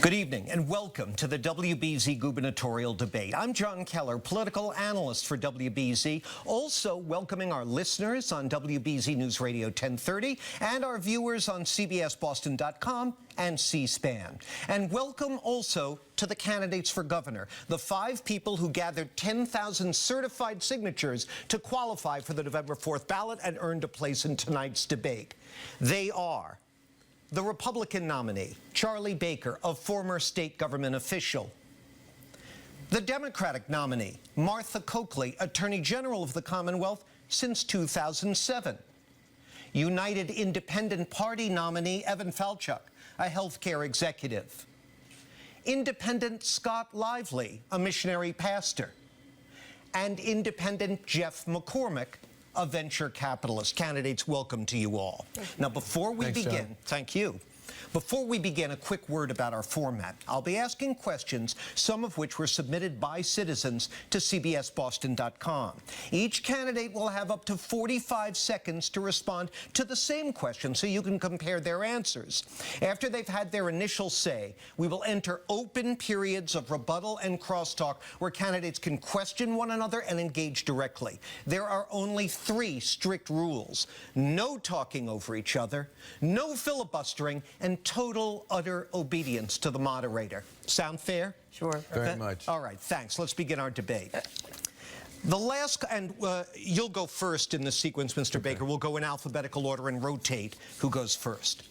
Good evening and welcome to the WBZ gubernatorial debate. I'm John Keller, political analyst for WBZ, also welcoming our listeners on WBZ News Radio 1030 and our viewers on CBSBoston.com and C-SPAN. And welcome also to the candidates for governor, the 5 people who gathered 10,000 certified signatures to qualify for the November 4th ballot and earned a place in tonight's debate. They are the Republican nominee, Charlie Baker, a former state government official. The Democratic nominee, Martha Coakley, Attorney General of the Commonwealth since 2007. United Independent Party nominee, Evan Falchuk, a healthcare executive. Independent Scott Lively, a missionary pastor. And Independent Jeff McCormick, a venture capitalist. Candidates, welcome to you all. Now, before we begin, thank you. Before we begin, a quick word about our format. I'll be asking questions, some of which were submitted by citizens to CBSBoston.com. Each candidate will have up to 45 seconds to respond to the same question so you can compare their answers. After they've had their initial say, we will enter open periods of rebuttal and crosstalk where candidates can question one another and engage directly. There are only 3 strict rules: no talking over each other, no filibustering, and total, utter obedience to the moderator. Sound fair? Sure. Very much. All right, thanks. Let's begin our debate. The last, and you'll go first in the sequence, Mr. Baker. We'll go in alphabetical order and rotate who goes first.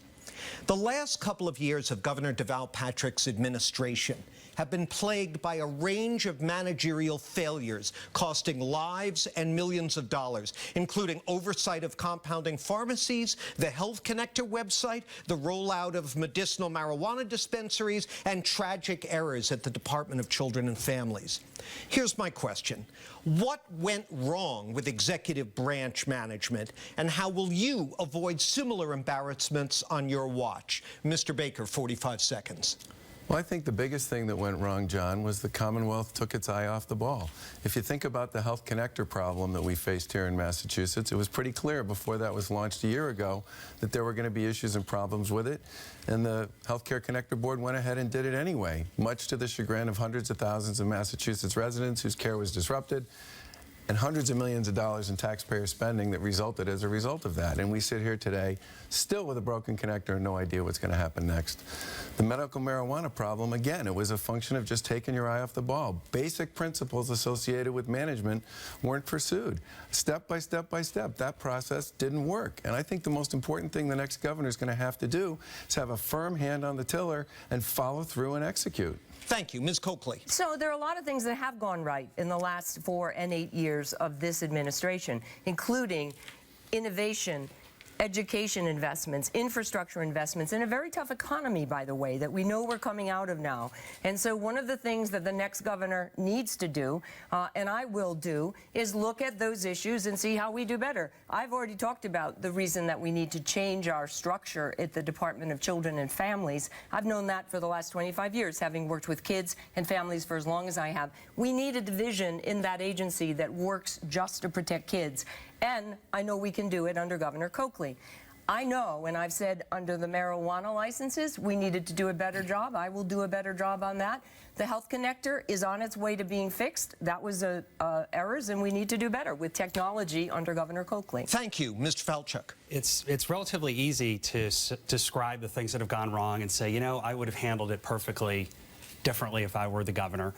The last couple of years of Governor Deval Patrick's administration have been plagued by a range of managerial failures costing lives and millions of dollars, including oversight of compounding pharmacies, the Health Connector website, the rollout of medicinal marijuana dispensaries, and tragic errors at the Department of Children and Families. Here's my question. What went wrong with executive branch management, and how will you avoid similar embarrassments on your watch? Mr. Baker, 45 seconds. Well, I think the biggest thing that went wrong, John, was the Commonwealth took its eye off the ball. If you think about the Health Connector problem that we faced here in Massachusetts, it was pretty clear before that was launched a year ago that there were going to be issues and problems with it, and the Healthcare Connector Board went ahead and did it anyway, much to the chagrin of hundreds of thousands of Massachusetts residents whose care was disrupted, and hundreds of millions of dollars in taxpayer spending that resulted as a result of that. And we sit here today still with a broken connector and no idea what's going to happen next. The medical marijuana problem, again, it was a function of just taking your eye off the ball. Basic principles associated with management weren't pursued. Step by step by step, that process didn't work. And I think the most important thing the next governor is going to have to do is have a firm hand on the tiller and follow through and execute. Thank you. Ms. Coakley. So there are a lot of things that have gone right in the last 4 and 8 years of this administration, including innovation, education investments, infrastructure investments, in a very tough economy, by the way, that we know we're coming out of now. And so one of the things that the next governor needs to do, and I will do, is look at those issues and see how we do better. I've already talked about the reason that we need to change our structure at the Department of Children and Families. I've known that for the last 25 years, having worked with kids and families for as long as I have. We need a division in that agency that works just to protect kids. And I know we can do it under Governor Coakley. I know, and I've said under the marijuana licenses, we needed to do a better job. I will do a better job on that. The Health Connector is on its way to being fixed. That was errors, and we need to do better with technology under Governor Coakley. Thank you. Mr. Falchuk. It's relatively easy to describe the things that have gone wrong and say, you know, I would have handled it perfectly differently if I were the governor.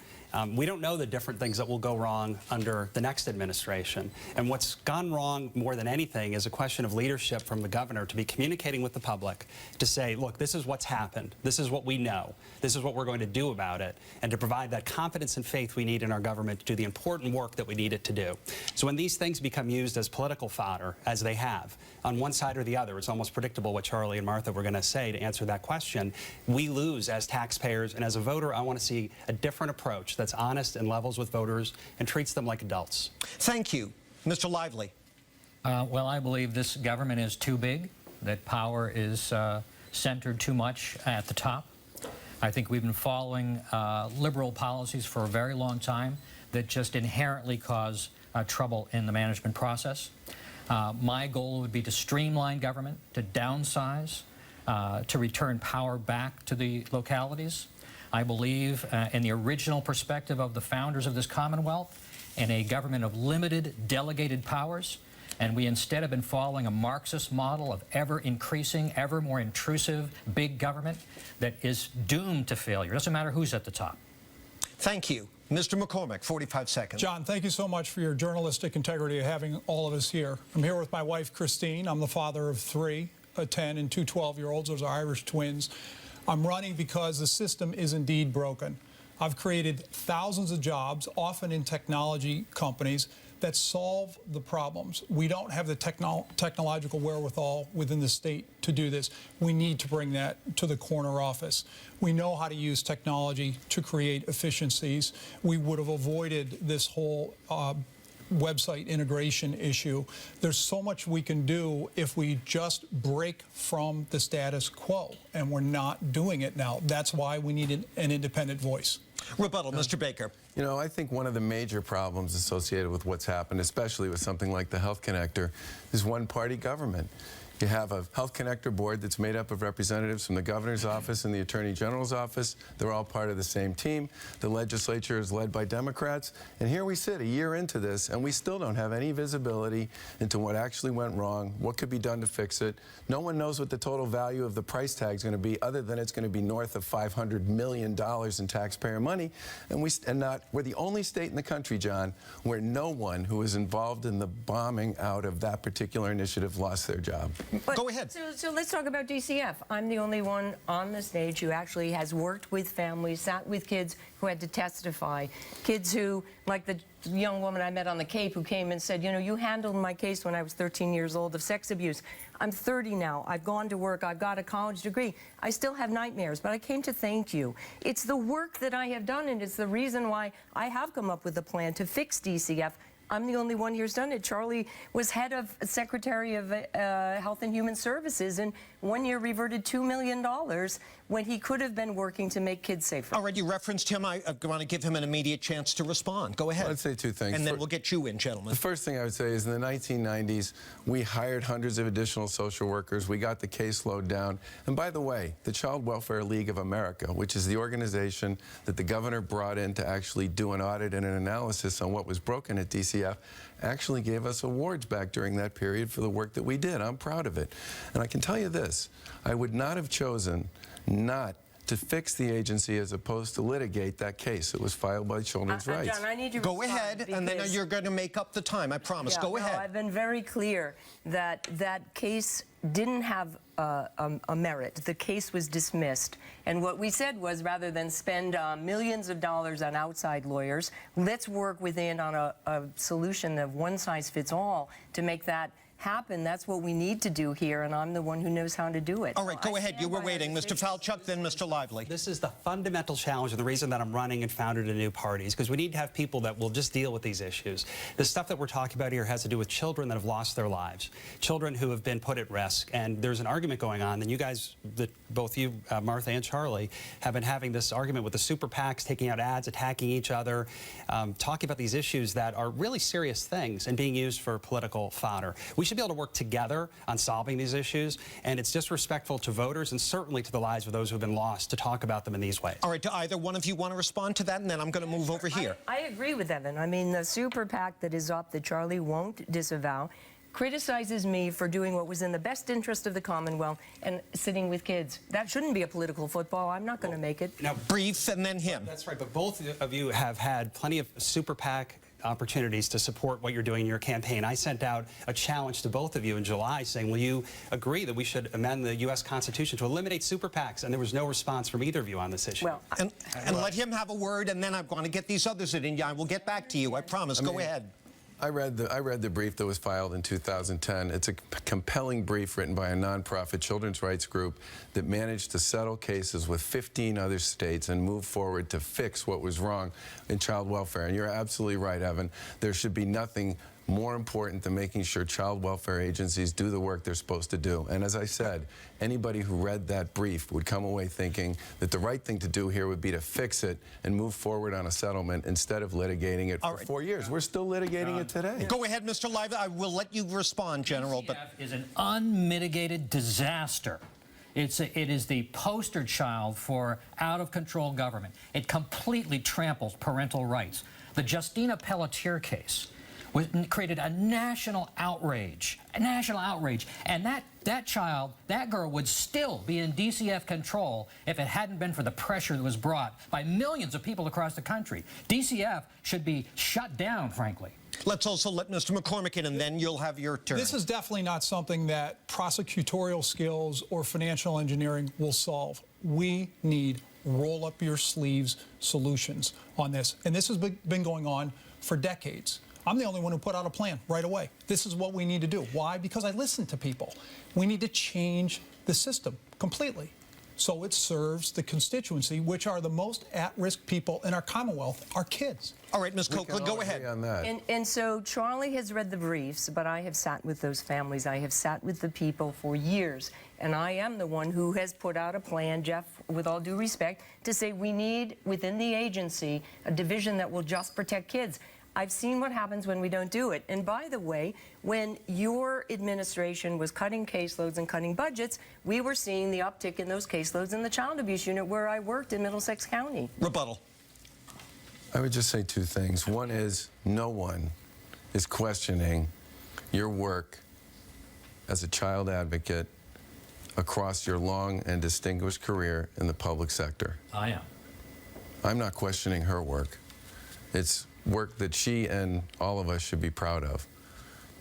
We don't know the different things that will go wrong under the next administration. And what's gone wrong more than anything is a question of leadership from the governor to be communicating with the public to say, look, this is what's happened. This is what we know. This is what we're going to do about it. And to provide that confidence and faith we need in our government to do the important work that we need it to do. So when these things become used as political fodder, as they have, on one side or the other, it's almost predictable what Charlie and Martha were going to say to answer that question. We lose as taxpayers, and as a voter, I want to see a different approach that's honest and levels with voters and treats them like adults. Thank you. Mr. Lively. Well, I believe this government is too big, that power is centered too much at the top. I think we've been following liberal policies for a very long time that just inherently cause trouble in the management process. My goal would be to streamline government, to downsize, to return power back to the localities. I believe in the original perspective of the founders of this Commonwealth, in a government of limited delegated powers, and we instead have been following a Marxist model of ever-increasing, ever more intrusive big government that is doomed to failure. It doesn't matter who's at the top. Thank you. Mr. McCormick, 45 seconds. John, thank you so much for your journalistic integrity of having all of us here. I'm here with my wife, Christine. I'm the father of 3, a 10 and 2 12-year-olds. Those are Irish twins. I'm running because the system is indeed broken. I've created thousands of jobs, often in technology companies, that solve the problems. We don't have the technological wherewithal within the state to do this. We need to bring that to the corner office. We know how to use technology to create efficiencies. We would have avoided this whole website integration issue. There's so much we can do if we just break from the status quo, and we're not doing it now. That's why we need an independent voice. Rebuttal, Mr. Baker. You know, I think one of the major problems associated with what's happened, especially with something like the Health Connector, is one-party government. You have a Health Connector board that's made up of representatives from the governor's office and the attorney general's office. They're all part of the same team. The legislature is led by Democrats. And here we sit a year into this, and we still don't have any visibility into what actually went wrong, what could be done to fix it. No one knows what the total value of the price tag is going to be, other than it's going to be north of $500 million in taxpayer money. And we're the only state in the country, John, where no one who was involved in the bombing out of that particular initiative lost their job. But, Go ahead. So let's talk about DCF. I'm the only one on the stage who actually has worked with families, sat with kids who had to testify, kids who, like the young woman I met on the Cape who came and said, you know, you handled my case when I was 13 years old of sex abuse. I'm 30 now. I've gone to work. I've got a college degree. I still have nightmares, but I came to thank you. It's the work that I have done, and it's the reason why I have come up with a plan to fix DCF. I'm the only one here who's done it. Charlie was head of Secretary of Health and Human Services, and 1 year reverted $2 million when he could have been working to make kids safer. All right, you referenced him. I want to give him an immediate chance to respond. Go ahead. I'd say 2 things. And then we'll get you in, gentlemen. The first thing I would say is in the 1990s, we hired hundreds of additional social workers. We got the caseload down. And by the way, the Child Welfare League of America, which is the organization that the governor brought in to actually do an audit and an analysis on what was broken at DCF, actually gave us awards back during that period for the work that we did. I'm proud of it. And I can tell you this, I would not have chosen not to fix the agency as opposed to litigate that case. It was filed by Children's Rights. John, I need you to Go ahead, and then you're going to make up the time, I promise. Yeah, Go ahead. No, I've been very clear that that case didn't have a merit. The case was dismissed. And what we said was, rather than spend millions of dollars on outside lawyers, let's work within on a solution of one size fits all to make that happen. That's what we need to do here, and I'm the one who knows how to do it. All right, go ahead. You were waiting. Mr. Falchuk, then Mr. Lively. This is the fundamental challenge and the reason that I'm running and founded a new party is because we need to have people that will just deal with these issues. The stuff that we're talking about here has to do with children that have lost their lives, children who have been put at risk. And there's an argument going on, and you guys, both you, Martha and Charlie, have been having this argument with the super PACs, taking out ads, attacking each other, talking about these issues that are really serious things and being used for political fodder. We should be able to work together on solving these issues, and it's disrespectful to voters and certainly to the lives of those who have been lost to talk about them in these ways. All right, do either one of you want to respond to that? And then I'm going to move over here. I agree with Evan. I mean, the super PAC that is up that Charlie won't disavow criticizes me for doing what was in the best interest of the Commonwealth and sitting with kids. That shouldn't be a political football. I'm not going to make it. Now, Brief, and then him. that's right, but both of you have had plenty of super PAC opportunities to support what you're doing in your campaign. I sent out a challenge to both of you in July saying, will you agree that we should amend the U.S. Constitution to eliminate super PACs? And there was no response from either of you on this issue. Well, And let him have a word, and then I'm going to get these others in. I will get back to you. I promise. Go ahead. I read the brief that was filed in 2010. It's a compelling brief written by a nonprofit children's rights group that managed to settle cases with 15 other states and move forward to fix what was wrong in child welfare. And you're absolutely right, Evan. There should be nothing more important than making sure child welfare agencies do the work they're supposed to do. And as I said, anybody who read that brief would come away thinking that the right thing to do here would be to fix it and move forward on a settlement instead of litigating it for 4 years. We're still litigating it today. Go ahead, Mr. Lively. I will let you respond, General. But DCF is an unmitigated disaster. It is the poster child for out-of-control government. It completely tramples parental rights. The Justina Pelletier case created a national outrage, and that girl would still be in DCF control if it hadn't been for the pressure that was brought by millions of people across the country. DCF should be shut down, frankly. Let's also let Mr. McCormick in, and then you'll have your turn. This is definitely not something that prosecutorial skills or financial engineering will solve. We need roll-up-your-sleeves solutions on this. And this has been going on for decades. I'm the only one who put out a plan right away. This is what we need to do. Why? Because I listen to people. We need to change the system completely so it serves the constituency, which are the most at-risk people in our Commonwealth, our kids. All right, Ms. Copeland, go ahead. On that. And so Charlie has read the briefs, but I have sat with those families. I have sat with the people for years, and I am the one who has put out a plan, Jeff, with all due respect, to say we need, within the agency, a division that will just protect kids. I've seen what happens when we don't do it. And by the way, when your administration was cutting caseloads and cutting budgets, we were seeing the uptick in those caseloads in the child abuse unit where I worked in Middlesex County. Rebuttal. I would just say two things. One is no one is questioning your work as a child advocate across your long and distinguished career in the public sector. I am. I'm not questioning her work. It's work that she and all of us should be proud of.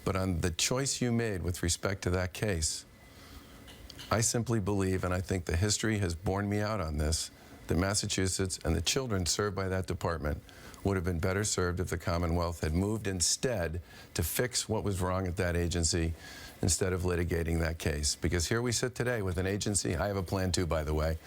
But on the choice you made with respect to that case, I simply believe, and I think the history has borne me out on this, that Massachusetts and the children served by that department would have been better served if the Commonwealth had moved instead to fix what was wrong at that agency instead of litigating that case. Because here we sit today with an agency, I have a plan too, by the way.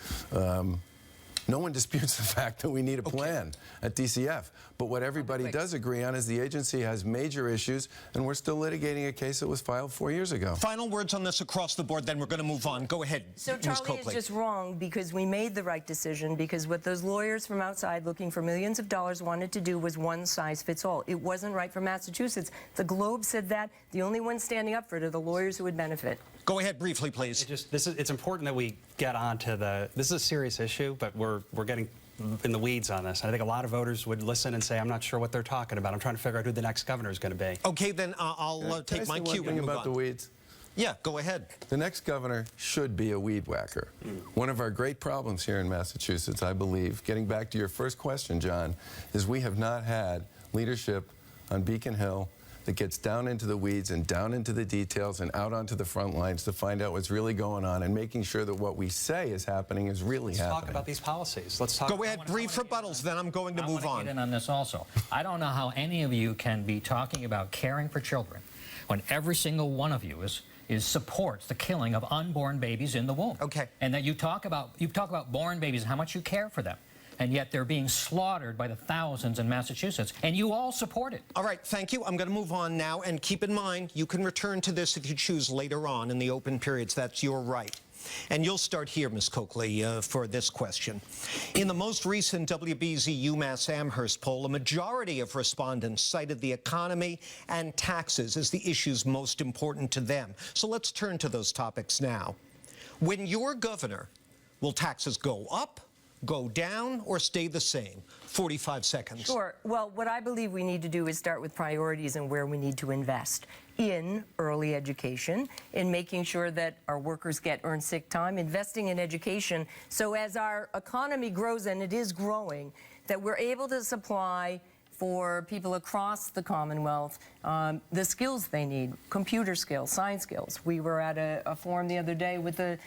No one disputes the fact that we need a plan at DCF. But what everybody does agree on is the agency has major issues, and we're still litigating a case that was filed 4 years ago. Final words on this across the board, then we're going to move on. Go ahead, So Ms. Charlie Copeland. is just wrong because we made the right decision, because what those lawyers from outside looking for millions of dollars wanted to do was one size fits all. It wasn't right for Massachusetts. The Globe said that. The only ones standing up for it are the lawyers who would benefit. Go ahead briefly, please. It's important that we get on to this is a serious issue, but we're getting in the weeds on this. I think a lot of voters would listen and say, I'm not sure what they're talking about. I'm trying to figure out who the next governor is going to be. Okay, then I'll take my cue and move about on. the weeds. Yeah, go ahead. The next governor should be a weed whacker. One of our great problems here in Massachusetts, I believe, getting back to your first question, John, is we have not had leadership on Beacon Hill that gets down into the weeds and down into the details and out onto the front lines to find out what's really going on and making sure that what we say is happening is really happening. Let's talk about these policies. Let's talk. Go ahead, brief rebuttals, then I'm going to move I want on. to get in on this also. I don't know how any of you can be talking about caring for children when every single one of you supports the killing of unborn babies in the womb. Okay. And that you talk about born babies and how much you care for them. And yet they're being slaughtered by the thousands in Massachusetts, and you all support it. All right, thank you. I'm going to move on now, and keep in mind, you can return to this if you choose later on in the open periods. That's your right. And you'll start here, Ms. Coakley, for this question. In the most recent WBZ UMass Amherst poll, a majority of respondents cited the economy and taxes as the issues most important to them. So let's turn to those topics now. When you're governor, will taxes go up, go down, or stay the same? 45 seconds. Sure. Well, what I believe we need to do is start with priorities and where we need to invest in early education, in making sure that our workers get earned sick time, investing in education, so as our economy grows, and it is growing, that we're able to supply for people across the Commonwealth the skills they need, computer skills, science skills. We were at a forum the other day with the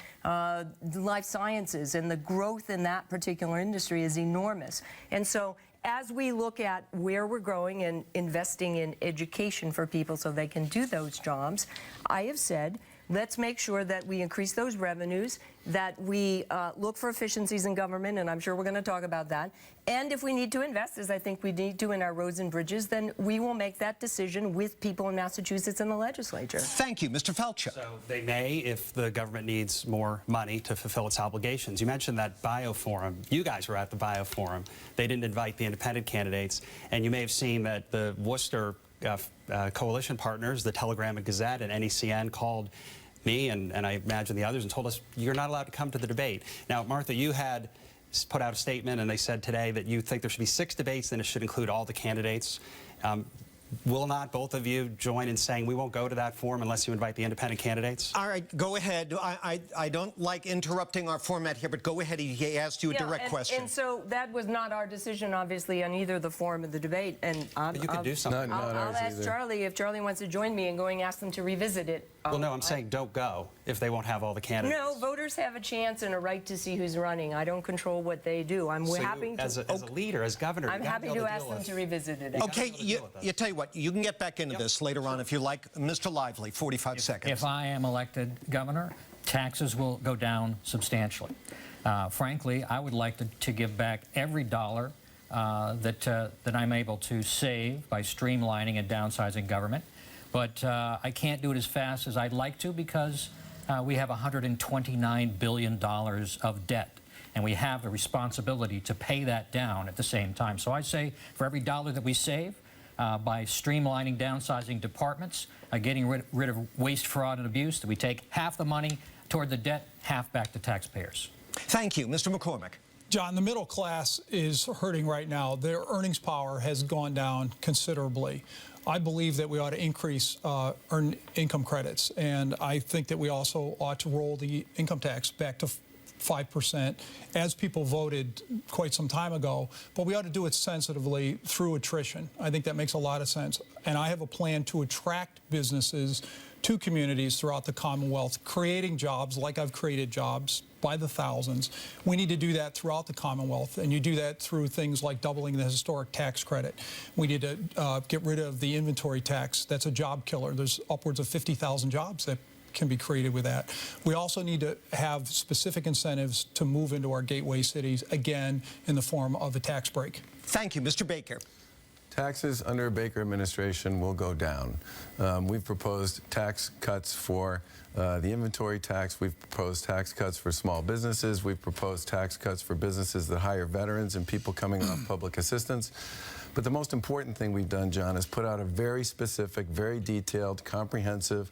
life sciences, and the growth in that particular industry is enormous. And so as we look at where we're growing and investing in education for people so they can do those jobs, I have said, let's make sure that we increase those revenues, that we look for efficiencies in government, and I'm sure we're going to talk about that. And if we need to invest, as I think we need to in our roads and bridges, then we will make that decision with people in Massachusetts and the legislature. Thank you. Mr. Falcha. So they may if the government needs more money to fulfill its obligations. You mentioned that bioforum. You guys were at the bioforum. They didn't invite the independent candidates, and you may have seen that the Worcester coalition partners, the Telegram and Gazette and NECN, called me and I imagine the others and told us you're not allowed to come to the debate. Now, Martha, you had put out a statement and they said today that you think there should be 6 debates, then it should include all the candidates. Will not both of you join in saying we won't go to that forum unless you invite the independent candidates? All right, go ahead. I don't like interrupting our format here, but go ahead. He asked you a direct question. And so that was not our decision, obviously, on either the forum or the debate. And But you could do something. I'll ask Charlie if Charlie wants to join me and going ask them to revisit it. Well, no, I'm saying don't go if they won't have all the candidates. No, voters have a chance and a right to see who's running. I don't control what they do. I'm happy to. As a leader, as governor, I'm happy to ask them to revisit it. Okay, you tell you what, you can get back into this later on if you like. Mr. Lively, 45 seconds. If I am elected governor, taxes will go down substantially. Frankly, I would like to give back every dollar that I'm able to save by streamlining and downsizing government. But I can't do it as fast as I'd like to because we have $129 billion of debt. And we have the responsibility to pay that down at the same time. So I say for every dollar that we save, by streamlining, downsizing departments, getting rid of waste, fraud, and abuse, that we take half the money toward the debt, half back to taxpayers. Thank you. Mr. McCormick. John, the middle class is hurting right now. Their earnings power has gone down considerably. I believe that we ought to increase earned income credits, and I think that we also ought to roll the income tax back to 5%, as people voted quite some time ago, but we ought to do it sensitively through attrition. I think that makes a lot of sense. And I have a plan to attract businesses to communities throughout the Commonwealth, creating jobs like I've created jobs by the thousands. We need to do that throughout the Commonwealth, and you do that through things like doubling the historic tax credit. We need to get rid of the inventory tax. That's a job killer. There's upwards of 50,000 jobs that can be created with that. We also need to have specific incentives to move into our gateway cities, again, in the form of a tax break. Thank you. Mr. Baker. Taxes under a Baker administration will go down. We've proposed tax cuts for the inventory tax. We've proposed tax cuts for small businesses. We've proposed tax cuts for businesses that hire veterans and people coming off public assistance. But the most important thing we've done, John, is put out a very specific, very detailed, comprehensive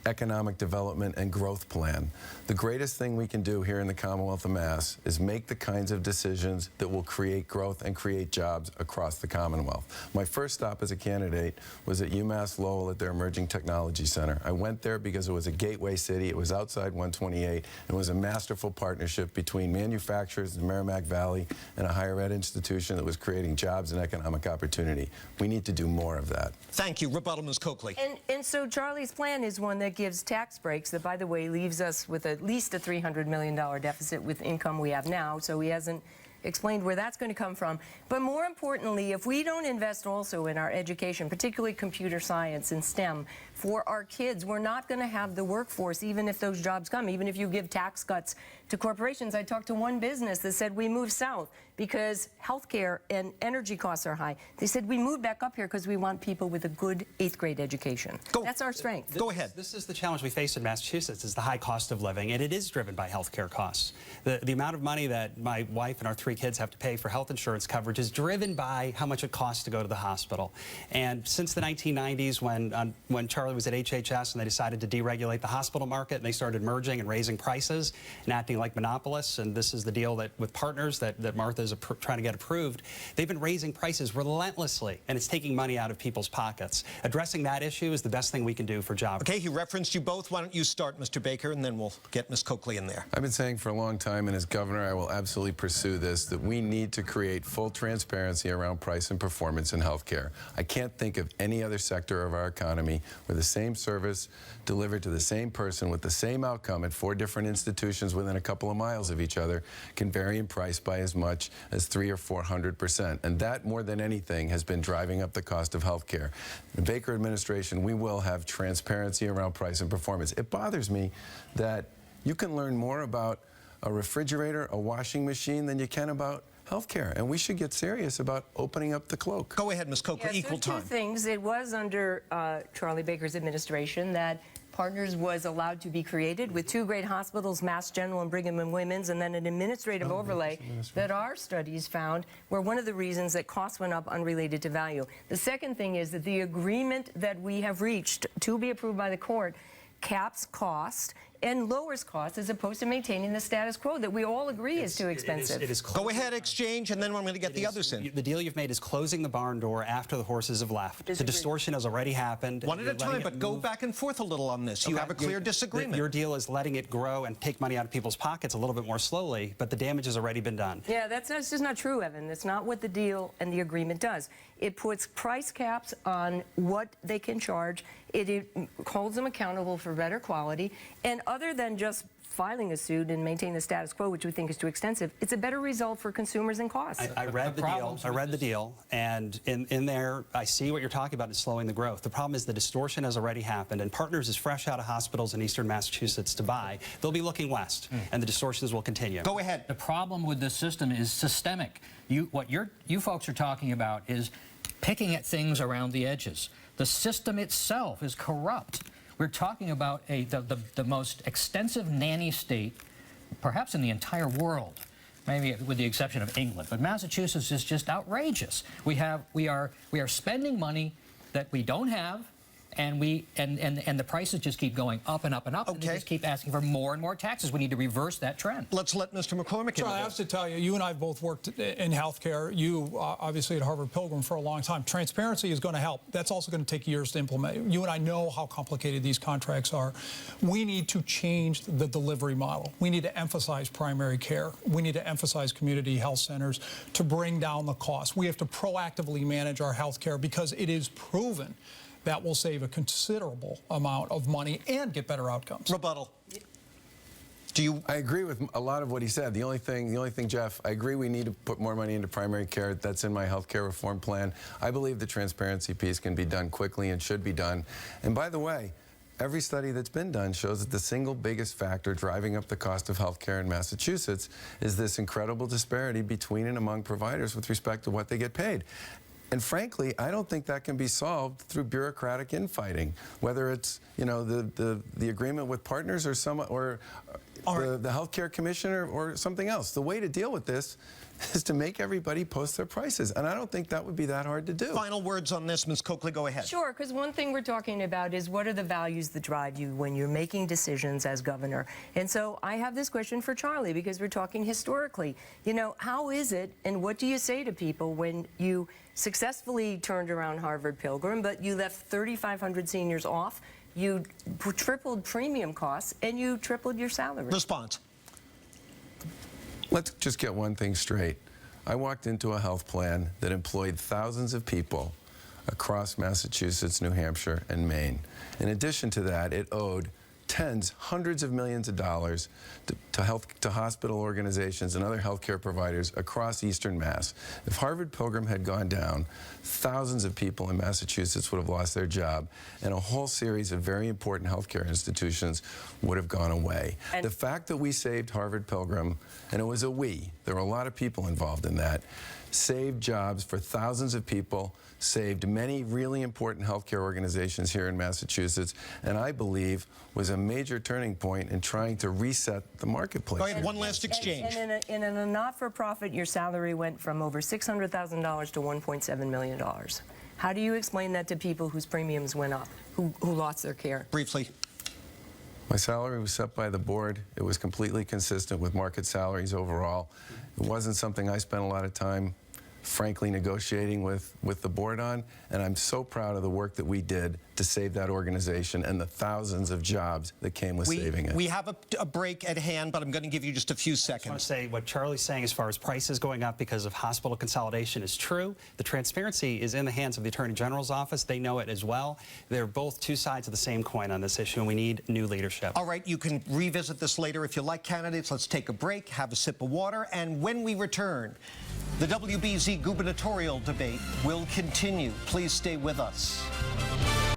economic development and growth plan. The greatest thing we can do here in the Commonwealth of Mass is make the kinds of decisions that will create growth and create jobs across the Commonwealth. My first stop as a candidate was at UMass Lowell at their Emerging Technology Center. I went there because it was a gateway city. It was outside 128. It was a masterful partnership between manufacturers in the Merrimack Valley and a higher ed institution that was creating jobs and economic opportunity. We need to do more of that. Thank you. Rebuttal, Ms. Coakley. And so Charlie's plan is one that gives tax breaks that, by the way, leaves us with at least a $300 million deficit with income we have now. So he hasn't explained where that's going to come from. But more importantly, if we don't invest also in our education, particularly computer science and STEM, for our kids, we're not going to have the workforce, even if those jobs come, even if you give tax cuts to corporations. I talked to one business that said we moved south because healthcare and energy costs are high. They said we moved back up here because we want people with a good 8th grade education. That's our strength. Go ahead. This is the challenge we face in Massachusetts, is the high cost of living, and it is driven by healthcare costs. The amount of money that my wife and our 3 kids have to pay for health insurance coverage is driven by how much it costs to go to the hospital. And since the 1990s, when Charlie was at HHS and they decided to deregulate the hospital market, and they started merging and raising prices and acting like monopolists, and this is the deal that with partners that Martha is trying to get approved, they've been raising prices relentlessly, and it's taking money out of people's pockets. Addressing that issue is the best thing we can do for jobs. Okay, he referenced you both. Why don't you start, Mr. Baker, and then we'll get Ms. Coakley in there. I've been saying for a long time, and as governor, I will absolutely pursue this, that we need to create full transparency around price and performance in healthcare. I can't think of any other sector of our economy where the same service delivered to the same person with the same outcome at 4 different institutions within a couple of miles of each other can vary in price by as much as 300 or 400%. And that, more than anything, has been driving up the cost of healthcare. The Baker administration, we will have transparency around price and performance. It bothers me that you can learn more about a refrigerator, a washing machine, than you can about healthcare, and we should get serious about opening up the cloak. Go ahead, Ms. Coakley. Equal time. 2 things. It was under Charlie Baker's administration that Partners was allowed to be created with 2 great hospitals, Mass General and Brigham and Women's, and then an administrative overlay that our studies found were one of the reasons that costs went up unrelated to value. The second thing is that the agreement that we have reached to be approved by the court caps cost and lowers costs as opposed to maintaining the status quo that we all agree is too expensive. It is Go ahead, exchange, and then I'm going to get the others in. The deal you've made is closing the barn door after the horses have left. Disagree. The distortion has already happened. One at a time, but go back and forth a little on this. You have a clear disagreement. Your deal is letting it grow and take money out of people's pockets a little bit more slowly, but the damage has already been done. Yeah, that's just not true, Evan. That's not what the deal and the agreement does. It puts price caps on what they can charge. It holds them accountable for better quality. And other than just filing a suit and maintaining the status quo, which we think is too extensive, it's a better result for consumers and costs. I read the deal. I read the deal, and in there, I see what you're talking about is slowing the growth. The problem is the distortion has already happened, and Partners is fresh out of hospitals in eastern Massachusetts to buy. They'll be looking west, and the distortions will continue. Go ahead. The problem with this system is systemic. What you folks are talking about is picking at things around the edges. The system itself is corrupt. We're talking about the most extensive nanny state, perhaps in the entire world, maybe with the exception of England. But Massachusetts is just outrageous. We are spending money that we don't have, and the prices just keep going up and up and up. Okay. And they just keep asking for more and more taxes. We need to reverse that trend. Let's let Mr. McCormick in. So I have to tell you, you and I have both worked in healthcare. You obviously at Harvard Pilgrim for a long time. Transparency is going to help. That's also going to take years to implement. You and I know how complicated these contracts are. We need to change the delivery model. We need to emphasize primary care. We need to emphasize community health centers to bring down the cost. We have to proactively manage our healthcare because it is proven that will save a considerable amount of money and get better outcomes. Rebuttal. I agree with a lot of what he said. The only thing, Jeff, I agree we need to put more money into primary care. That's in my health care reform plan. I believe the transparency piece can be done quickly and should be done. And by the way, every study that's been done shows that the single biggest factor driving up the cost of health care in Massachusetts is this incredible disparity between and among providers with respect to what they get paid. And frankly, I don't think that can be solved through bureaucratic infighting, whether it's, you know, the agreement with Partners or the healthcare commissioner or something else. The way to deal with this is to make everybody post their prices, and I don't think that would be that hard to do. Final words on this, Ms. Coakley, go ahead. Sure, because one thing we're talking about is what are the values that drive you when you're making decisions as governor. And so I have this question for Charlie, because we're talking historically. You know, how is it and what do you say to people when you successfully turned around Harvard Pilgrim, but you left 3,500 seniors off, you tripled premium costs, and you tripled your salary? Response. Let's just get one thing straight. I walked into a health plan that employed thousands of people across Massachusetts, New Hampshire, and Maine. In addition to that, it owed hundreds of millions of dollars to hospital organizations and other healthcare providers across Eastern Mass. If Harvard Pilgrim had gone down, thousands of people in Massachusetts would have lost their job, and a whole series of very important healthcare institutions would have gone away. And the fact that we saved Harvard Pilgrim, and it was a we, there were a lot of people involved in that, saved jobs for thousands of people, saved many really important healthcare organizations here in Massachusetts, and I believe was a major turning point in trying to reset the marketplace. Go ahead, one last exchange. And in a not-for-profit, your salary went from over $600,000 to $1.7 million. How do you explain that to people whose premiums went up, who lost their care? Briefly. My salary was set by the board. It was completely consistent with market salaries overall. It wasn't something I spent a lot of time, frankly, negotiating with the board on, and I'm so proud of the work that we did to save that organization and the thousands of jobs that came with saving it. We have a break at hand, but I'm going to give you just a few I seconds. want to say what Charlie's saying as far as prices going up because of hospital consolidation is true. The transparency is in the hands of the Attorney General's office. They know it as well. They're both two sides of the same coin on this issue, and we need new leadership. All right, you can revisit this later if you like, candidates. Let's take a break, have a sip of water, and when we return, the WBZ gubernatorial debate will continue. Please stay with us.